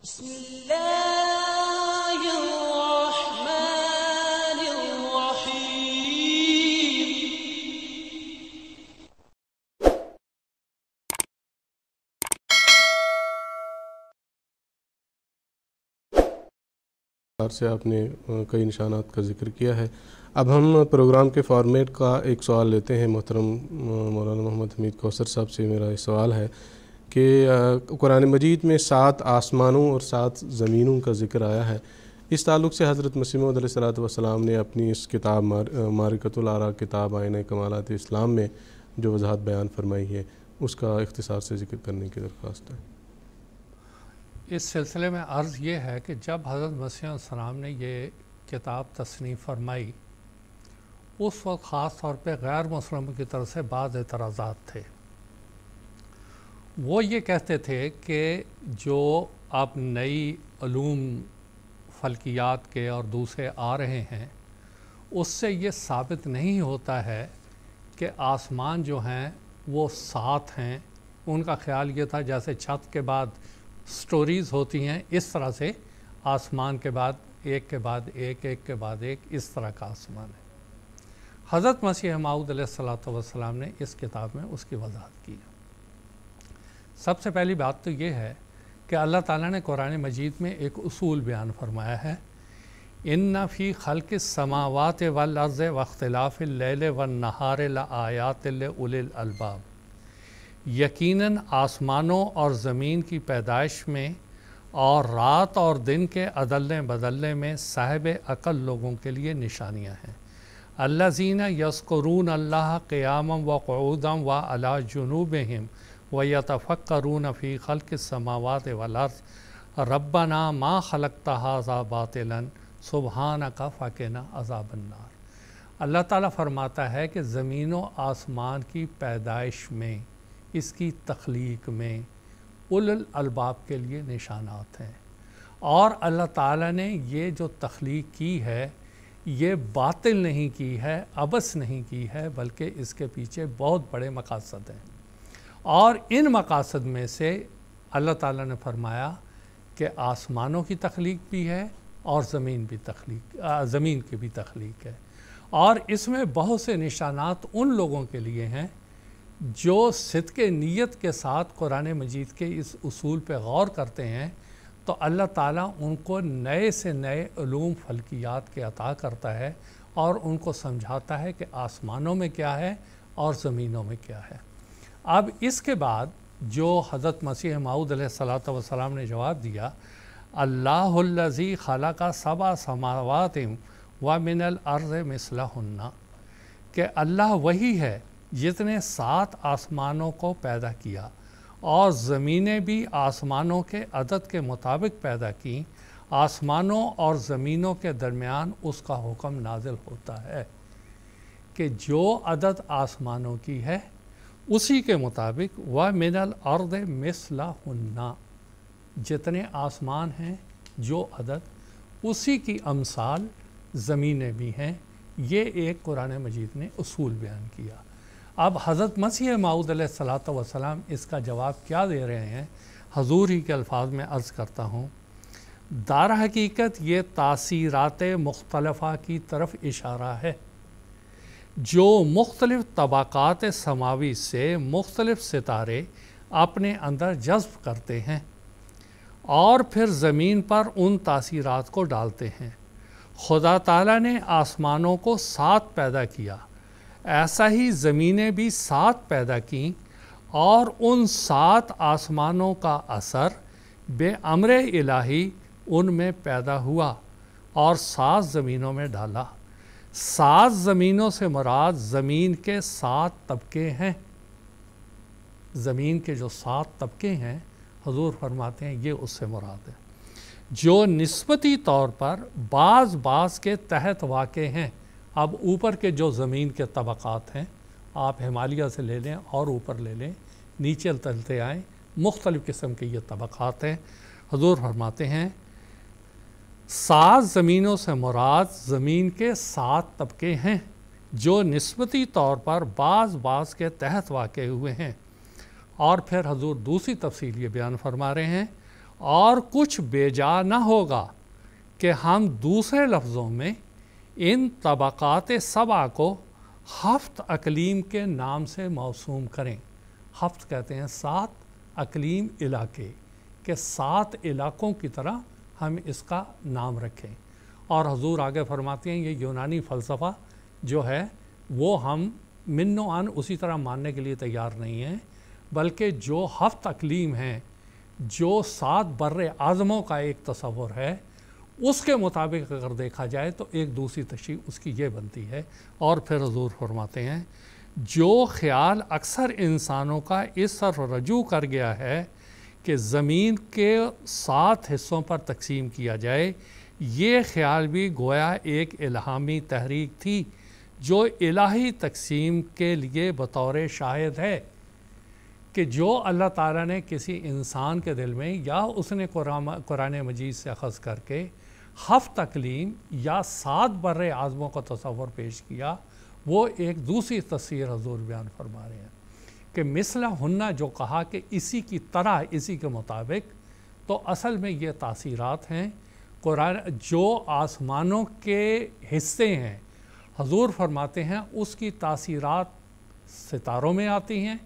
بسم الله الرحمن الرحيم. سے آپ نے کئی نشانات کا ذکر کیا ہے. اب ہم پروگرام کے فارمیٹ کا ایک سوال لیتے ہیں. محترم مولانا محمد حمید کوثر صاحب سے میرا یہ سوال ہے کہ قرآن مجید میں 7 آسمانوں اور 7 زمینوں کا ذکر آیا ہے. اس تعلق سے حضرت مسیح موعود علیہ السلام نے اپنی اس کتاب معرکۃ الآراء کتاب آئینہ کمالات اسلام میں جو وضاحت بیان فرمائی ہے اس کا اختصار سے ذکر کرنے کی درخواست ہے. اس سلسلے میں عرض یہ ہے کہ جب حضرت مسیح السلام نے یہ کتاب تصنیف فرمائی اس وقت خاص طور پہ غیر مسلموں کی طرف سے بعض اعتراضات تھے. وہ یہ کہتے تھے کہ جو اب نئی علوم فلکیات کے اور دوسرے آ رہے ہیں اس سے یہ ثابت نہیں ہوتا ہے کہ آسمان جو ہیں وہ 7 ہیں. ان کا خیال یہ تھا جیسے چھت کے بعد سٹوریز ہوتی ہیں اس طرح سے آسمان کے بعد ایک کے بعد ایک ایک کے بعد ایک اس طرح کا آسمان ہے. حضرت مسیح موعود علیہ السلام نے اس کتاب میں اس کی وضاحت کی. سب سے پہلی بات تو یہ ہے کہ اللہ تعالیٰ نے قرآن مجید میں ایک اصول بیان فرمایا ہے ان فی خلق السماوات والارض واختلاف اللیل والنہار لآیات لأولی الالباب. یقیناً آسمانوں اور زمین کی پیدائش میں اور رات اور دن کے عدلنے بدلنے میں صاحب عقل لوگوں کے لیے نشانیاں ہیں. الذین یذکرون اللہ قیاما وقعودا وعلی جنوبہم وَيَتَفَكَّرُونَ فِي خَلْقِ السَّمَاوَاتِ وَالْأَرْضِ رَبَّنَا مَا خَلَقْتَ هَذَا بَاطِلًا سُبْحَانَكَ فَقِنَا عَذَابَ النَّارِ. اللہ تعالیٰ فرماتا ہے کہ زمین و آسمان کی پیدائش میں اس کی تخلیق میں اولو الالباب کے لیے نشانات ہیں. اور اللہ تعالیٰ نے یہ جو تخلیق کی ہے یہ باطل نہیں کی ہے, عبث نہیں کی ہے, بلکہ اس کے پیچھے بہت بڑے مقاصد ہیں. اور ان مقاصد میں سے اللہ تعالیٰ نے فرمایا کہ آسمانوں کی تخلیق بھی ہے اور زمین کی بھی تخلیق ہے. اور اس میں بہت سے نشانات ان لوگوں کے لیے ہیں جو صدق نیت کے ساتھ قرآن مجید کے اس اصول پہ غور کرتے ہیں تو اللہ تعالیٰ ان کو نئے سے نئے علوم فلکیات کے عطا کرتا ہے اور ان کو سمجھاتا ہے کہ آسمانوں میں کیا ہے اور زمینوں میں کیا ہے. اب اس کے بعد جو حضرت مسیح موعود علیہ السلام نے جواب دیا اللہ الذی خلق 7 سماوات ومن الارض مثلہن کہ اللہ وہی ہے جس نے 7 آسمانوں کو پیدا کیا اور زمینیں بھی آسمانوں کے عدد کے مطابق پیدا کیں. آسمانوں اور زمینوں کے درمیان اس کا حکم نازل ہوتا ہے کہ جو عدد آسمانوں کی ہے اسی کے مطابق وَمِنَ الْأَرْضِ مِثْلَهُنَّ جتنے آسمان ہیں جو عدد اسی کی امثال زمینیں بھی ہیں. یہ ایک قرآن مجید نے اصول بیان کیا. اب حضرت مسیح موعود علیہ السلام اس کا جواب کیا دے رہے ہیں حضور ہی کے الفاظ میں عرض کرتا ہوں. دار حقیقت یہ تاثیرات مختلفہ کی طرف اشارہ ہے جو مختلف طبقات سماوی سے مختلف ستارے اپنے اندر جذب کرتے ہیں اور پھر زمین پر ان تاثیرات کو ڈالتے ہیں. خدا تعالیٰ نے آسمانوں کو 7 پیدا کیا, ایسا ہی زمینیں بھی 7 پیدا کیں اور ان 7 آسمانوں کا اثر بے امر الہی ان میں پیدا ہوا اور 7 زمینوں میں ڈالا. 7 زمینوں سے مراد زمین کے 7 طبقے ہیں. زمین کے جو 7 طبقے ہیں حضور فرماتے ہیں یہ اس سے مراد ہے جو نسبتی طور پر بعض کے تحت واقع ہیں. اب اوپر کے جو زمین کے طبقات ہیں آپ ہمالیہ سے لے لیں اور اوپر لے لیں, نیچے چلتے آئیں, مختلف قسم کے یہ طبقات ہیں. حضور فرماتے ہیں 7 زمینوں سے مراد زمین کے 7 طبقے ہیں جو نسبتی طور پر بعض کے تحت واقع ہوئے ہیں. اور پھر حضور دوسری تفصیل یہ بیان فرما رہے ہیں اور کچھ بیجا نہ ہوگا کہ ہم دوسرے لفظوں میں ان طبقات سبع کو ہفت اقلیم کے نام سے موسوم کریں۔ ہفت کہتے ہیں 7 اقلیم علاقے، کہ 7 علاقوں کی طرح ہم اس کا نام رکھیں۔ اور حضور آگے فرماتے ہیں یہ یونانی فلسفہ جو ہے وہ ہم من و عن اسی طرح ماننے کے لیے تیار نہیں ہیں، بلکہ جو 7 اقلیم ہیں، جو 7 بر اعظموں کا ایک تصور ہے، اس کے مطابق اگر دیکھا جائے تو ایک دوسری تشریح اس کی یہ بنتی ہے۔ اور پھر حضور فرماتے ہیں جو خیال اکثر انسانوں کا اس طرف رجوع کر گیا ہے کہ زمین کے 7 حصوں پر تقسیم کیا جائے، یہ خیال بھی گویا ایک الہامی تحریک تھی جو الہی تقسیم کے لیے بطور شاہد ہے، کہ جو اللہ تعالیٰ نے کسی انسان کے دل میں یا اس نے قرآن مجید سے اخذ کر کے 7 اقلیم یا 7 بر اعظموں کا تصور پیش کیا، وہ ایک دوسری تصویر حضور بیان فرما رہے ہیں کہ مثلہ ہنہ جو کہا کہ اسی کی طرح، اسی کے مطابق، تو اصل میں یہ تاثیرات ہیں قرآن جو آسمانوں کے حصے ہیں۔ حضور فرماتے ہیں اس کی تاثیرات ستاروں میں آتی ہیں،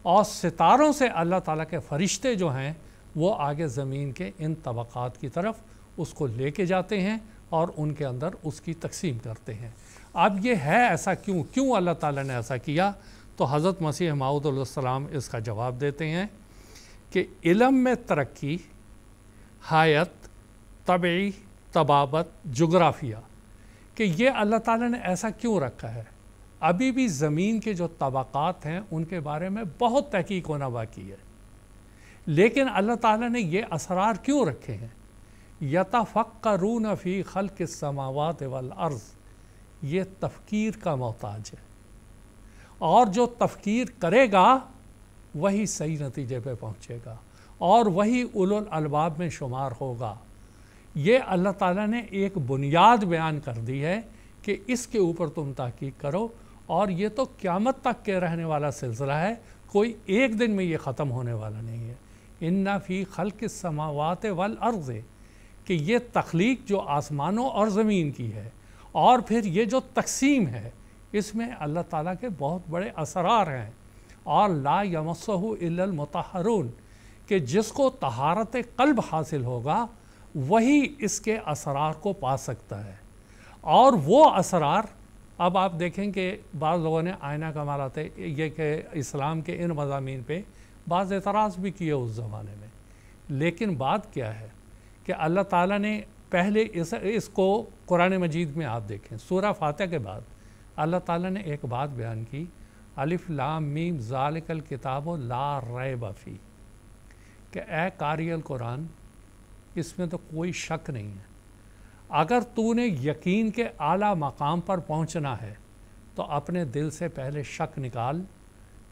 اور ستاروں سے اللہ تعالیٰ کے فرشتے جو ہیں وہ آگے زمین کے ان طبقات کی طرف اس کو لے کے جاتے ہیں اور ان کے اندر اس کی تقسیم کرتے ہیں۔ اب یہ ہے ایسا کیوں اللہ تعالیٰ نے ایسا کیا؟ تو حضرت مسیح موعود علیہ السلام اس کا جواب دیتے ہیں کہ علم میں ترقی، حیات، طبعی، طبابت، جغرافیہ، کہ یہ اللہ تعالیٰ نے ایسا کیوں رکھا ہے؟ ابھی بھی زمین کے جو طبقات ہیں ان کے بارے میں بہت تحقیق ہونا باقی ہے، لیکن اللہ تعالیٰ نے یہ اسرار کیوں رکھے ہیں؟ یتفکرون فی خلق السماوات والارض، یہ تفکیر کا محتاج ہے، اور جو تفکیر کرے گا وہی صحیح نتیجے پہ پہنچے گا اور وہی اولو الالباب میں شمار ہوگا۔ یہ اللہ تعالیٰ نے ایک بنیاد بیان کر دی ہے کہ اس کے اوپر تم تحقیق کرو، اور یہ تو قیامت تک کے رہنے والا سلسلہ ہے، کوئی ایک دن میں یہ ختم ہونے والا نہیں ہے۔ ان فی خلق السماوات والارض، کہ یہ تخلیق جو آسمانوں اور زمین کی ہے، اور پھر یہ جو تقسیم ہے، اس میں اللہ تعالیٰ کے بہت بڑے اسرار ہیں۔ اور لا یمسہ الا المطہرون، کہ جس کو طہارت قلب حاصل ہوگا وہی اس کے اسرار کو پا سکتا ہے۔ اور وہ اسرار، اب آپ دیکھیں کہ بعض لوگوں نے آئینہ کمالات یہ کہ اسلام کے ان مضامین پہ بعض اعتراض بھی کیے اس زمانے میں، لیکن بات کیا ہے کہ اللہ تعالیٰ نے پہلے اس کو قرآن مجید میں آپ دیکھیں سورہ فاتحہ کے بعد اللہ تعالیٰ نے ایک بات بیان کی، الف لام میم ذالک الکتاب لا ریب فیہ، کہ اے قاری القرآن اس میں تو کوئی شک نہیں ہے، اگر تو نے یقین کے اعلیٰ مقام پر پہنچنا ہے تو اپنے دل سے پہلے شک نکال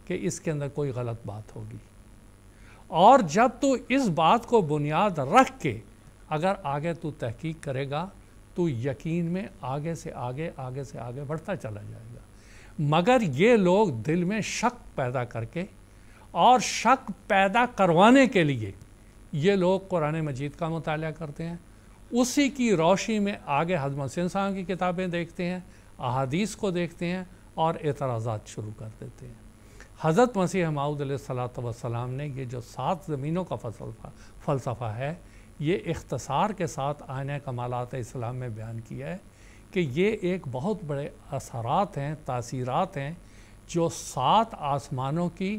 کہ اس کے اندر کوئی غلط بات ہوگی، اور جب تو اس بات کو بنیاد رکھ کے اگر آگے تو تحقیق کرے گا تو یقین میں آگے سے آگے بڑھتا چلا جائے گا۔ مگر یہ لوگ دل میں شک پیدا کر کے اور شک پیدا کروانے کے لیے یہ لوگ قرآن مجید کا مطالعہ کرتے ہیں، اسی کی روشنی میں آگے حضرت مسیح صاحب کی کتابیں دیکھتے ہیں، احادیث کو دیکھتے ہیں اور اعتراضات شروع کر دیتے ہیں۔ حضرت مسیح موعود علیہ السلام نے یہ جو 7 زمینوں کا فلسفہ ہے، یہ اختصار کے ساتھ آئینہ کمالات اسلام میں بیان کیا ہے کہ یہ ایک بہت بڑے اثرات ہیں، تاثیرات ہیں جو 7 آسمانوں کی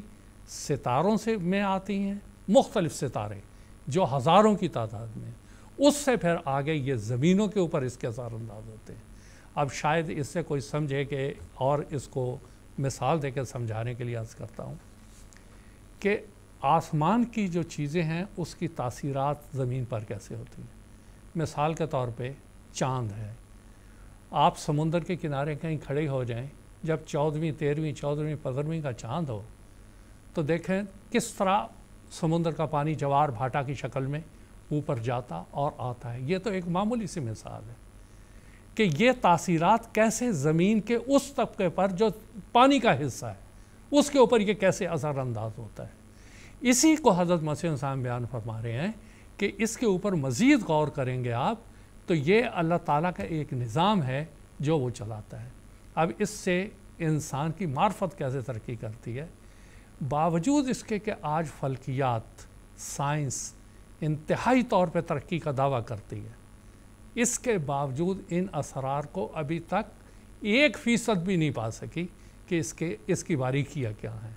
ستاروں سے میں آتی ہیں، مختلف ستارے جو ہزاروں کی تعداد میں، اس سے پھر آگے یہ زمینوں کے اوپر اس کے اثر انداز ہوتے ہیں۔ اب شاید اس سے کوئی سمجھے کہ، اور اس کو مثال دے کے سمجھانے کے لیے عرض کرتا ہوں کہ آسمان کی جو چیزیں ہیں اس کی تاثیرات زمین پر کیسے ہوتی ہیں۔ مثال کے طور پہ چاند ہے، آپ سمندر کے کنارے کہیں کھڑے ہو جائیں، جب 14ویں 13ویں 14ویں 15ویں کا چاند ہو تو دیکھیں کس طرح سمندر کا پانی جوار بھاٹا کی شکل میں اوپر جاتا اور آتا ہے۔ یہ تو ایک معمولی سی مثال ہے کہ یہ تاثیرات کیسے زمین کے اس طبقے پر جو پانی کا حصہ ہے اس کے اوپر یہ کیسے اثر انداز ہوتا ہے۔ اسی کو حضرت مسیح صاحب بیان فرما رہے ہیں کہ اس کے اوپر مزید غور کریں گے آپ تو یہ اللہ تعالیٰ کا ایک نظام ہے جو وہ چلاتا ہے۔ اب اس سے انسان کی معرفت کیسے ترقی کرتی ہے؟ باوجود اس کے کہ آج فلکیات، سائنس انتہائی طور پہ ترقی کا دعویٰ کرتی ہے، اس کے باوجود ان اسرار کو ابھی تک 1% بھی نہیں پا سکی کہ اس کی باریکیاں کیا ہیں۔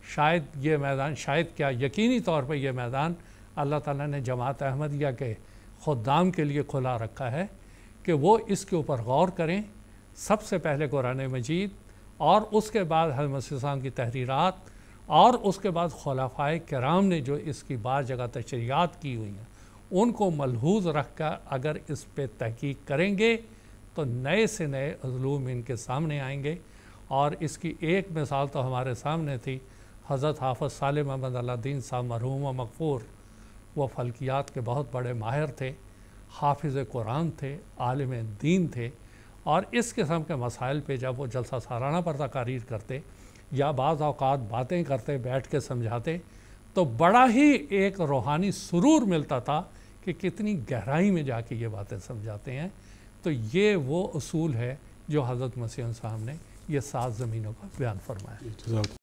شاید یہ میدان، شاید کیا یقینی طور پہ یہ میدان اللہ تعالیٰ نے جماعت احمدیہ کے خدام کے لیے کھلا رکھا ہے کہ وہ اس کے اوپر غور کریں، سب سے پہلے قرآن مجید اور اس کے بعد حضرت مسیح السلام کی تحریرات اور اس کے بعد خلفائے کرام نے جو اس کی بعض جگہ تشریحات کی ہوئی ہیں ان کو ملحوظ رکھ کر اگر اس پہ تحقیق کریں گے تو نئے سے نئے علوم ان کے سامنے آئیں گے۔ اور اس کی ایک مثال تو ہمارے سامنے تھی، حضرت حافظ صالح محمد اللہ دین صاحب مرحوم و مغفور، وہ فلکیات کے بہت بڑے ماہر تھے، حافظ قرآن تھے، عالم دین تھے، اور اس قسم کے مسائل پہ جب وہ جلسہ سالانہ پر تقاریر کرتے یا بعض اوقات باتیں کرتے، بیٹھ کے سمجھاتے، تو بڑا ہی ایک روحانی سرور ملتا تھا کہ کتنی گہرائی میں جا کے یہ باتیں سمجھاتے ہیں۔ تو یہ وہ اصول ہے جو حضرت مسیح صاحب نے یہ 7 زمینوں کا بیان فرمایا۔